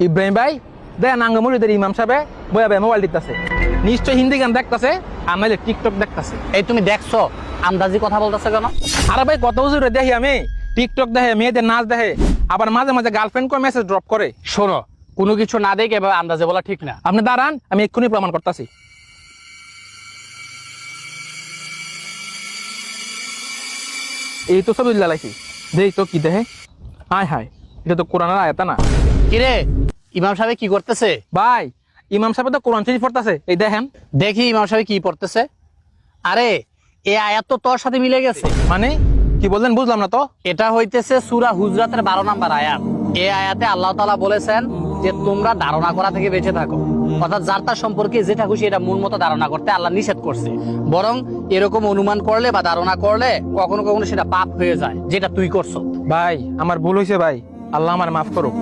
ইব্রাহিম ভাই দেন আঙ্গমুরিদের ইমাম সাহেব বয়া ভাই মোবাইল দিতেছে, নিশ্চয় হিন্দি গান দেখতেছে আর নাহলে টিকটক দেখতেছে। এই তুমি দেখছো আন্দাজি কথা বলতেছো কেন? আরে ভাই কত বছর দেখি আমি টিকটক দেখে, মেয়েদের নাচ দেখে, আবার মাঝে মাঝে গার্লফ্রেন্ড করে মেসেজ ড্রপ করে। শোনো, কোনো কিছু না দেখে এভাবে আন্দাজে বলা ঠিক না। আপনি দাঁড়ান, আমি এক্ষুনি প্রমাণ করতেছি। এই তো ছবি লাগাইছি, দেখ তো কি দেখে। হায় হায়, এটা তো কোরআনের আয়াত না। কিরে ইমাম সাহেব কি করতেছে? ভাই ইমাম সাহেব তো কোরআন শরীফ পড়তেছে, এই দেখেন। দেখি ইমাম সাহেব কি পড়তেছে। আরে এই আয়াত তো তোর সাথে মিলে গেছে। মানে কি বললেন বুঝলাম না তো। এটা হইতেছে সূরা হুজরাতের 12 নম্বর আয়াত। এই আয়াতে আল্লাহ তাআলা বলেছেন যে তোমরা ধারণা করা থেকে বেঁচে থাকো, অর্থাৎ যার তার সম্পর্কে যেটা খুশি এটা মন মতো ধারণা করতে আল্লাহ নিষেধ করছে। বরং এরকম অনুমান করলে বা ধারণা করলে কখনো কখনো সেটা পাপ হয়ে যায়, যেটা তুই করছো। ভাই আমার ভুল হয়েছে ভাই, আল্লাহ আমার মাফ করুক।